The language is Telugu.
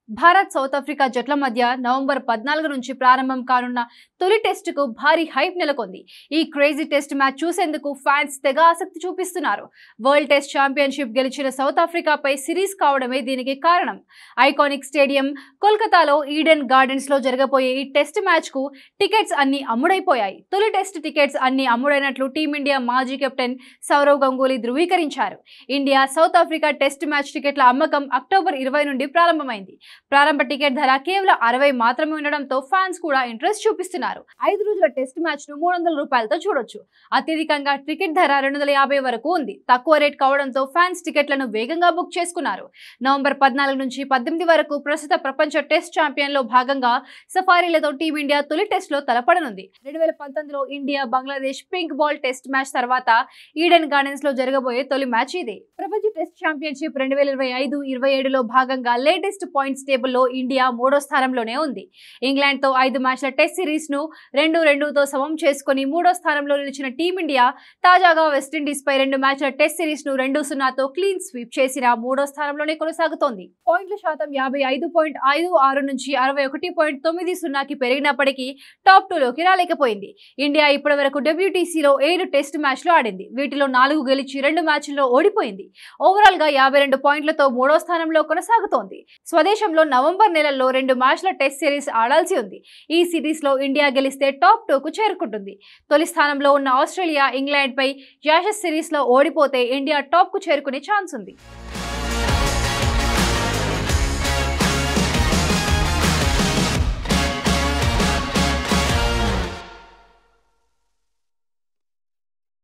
భారత్ సౌత్ ఆఫ్రికా జట్ల మధ్య నవంబర్ 14 నుంచి ప్రారంభం కానున్న తొలి టెస్టుకు భారీ హైప్ నెలకొంది. ఈ క్రేజీ టెస్ట్ మ్యాచ్ చూసేందుకు ఫ్యాన్స్ తెగ ఆసక్తి చూపిస్తున్నారు. వరల్డ్ టెస్ట్ ఛాంపియన్షిప్ గెలిచిన సౌత్ ఆఫ్రికాపై సిరీస్ కావడమే దీనికి కారణం. ఐకానిక్ స్టేడియం కోల్కతాలో ఈడెన్ గార్డెన్స్ లో జరగబోయే ఈ టెస్ట్ మ్యాచ్ కు టికెట్స్ అన్ని అమ్ముడైపోయాయి. తొలి టెస్ట్ టికెట్స్ అన్ని అమ్ముడైనట్లు టీమిండియా మాజీ కెప్టెన్ సౌరవ్ గంగూలీ ధృవీకరించారు. India south Africa test match టికెట్ల అమ్మకం అక్టోబర్ 20 నుండి ప్రారంభమైంది. ప్రారంభ టికెట్ ధర కేవలం 60 మాత్రమే ఉండడంతో ఫ్యాన్స్ కూడా ఇంట్రెస్ట్ చూపిస్తున్నారు. 5 రోజుల టెస్ట్ మ్యాచ్ ను 300 రూపాయలతో చూడొచ్చు. అత్యధికంగా టికెట్ ధర 250 వరకు ఉంది. తక్కువ రేట్ కావడంతో ఫ్యాన్స్ టికెట్లను వేగంగా బుక్ చేసుకున్నారు. నవంబర్ 14 నుంచి 18 వరకు ప్రస్తుత ప్రపంచ టెస్ట్ ఛాంపియన్ లో భాగంగా సఫారీలతో టీమిండియా తొలి టెస్ట్ లో తలపడనుంది. 2019లో India Bangladesh pink ball test match తర్వాత ఈడెన్ గార్డెన్స్ లో జరగబోయే తొలి మ్యాచ్ ఇదే. ప్రపంచ టెస్ట్ ఛాంపియన్షిప్ 2025-27లో భాగంగా లేటెస్ట్ పాయింట్స్ టేబుల్ లో ఇండియా 3వ స్థానంలోనే ఉంది. ఇంగ్లాండ్ తో 5 మ్యాచ్ల టెస్ట్ సిరీస్ ను 2-2తో సమం చేసుకుని 3వ స్థానంలో నిలిచిన టీమిండియా తాజాగా వెస్టిండీస్ పై 2 మ్యాచ్ల టెస్ట్ సిరీస్ ను 2-0తో క్లీన్ స్వీప్ చేసిన 3వ స్థానంలోనే కొనసాగుతోంది. పాయింట్ల శాతం 55.56 నుంచి 61.90కి పెరిగినప్పటికీ టాప్ 2లోకి రాలేకపోయింది. ఇండియా ఇప్పటివరకు WTCలో 7 టెస్ట్ మ్యాచ్లు ఆడింది. వీటిలో 4 గెలిచి 2 మ్యాచ్ల్లో ఓడిపోయింది. ఓవరాల్ గా 52 పాయింట్లతో 3వ స్థానంలో కొనసాగుతోంది. స్వదేశంలో నవంబర్ నెలలో 2 మ్యాచ్ల టెస్ట్ సిరీస్ ఆడాల్సి ఉంది. ఈ సిరీస్ లో ఇండియా గెలిస్తే టాప్ 2కు చేరుకుంటుంది. తొలి స్థానంలో ఉన్న ఆస్ట్రేలియా ఇంగ్లాండ్ పై యాషెస్ సిరీస్ లో ఓడిపోతే ఇండియా టాప్ కు చేరుకునే ఛాన్స్ ఉంది.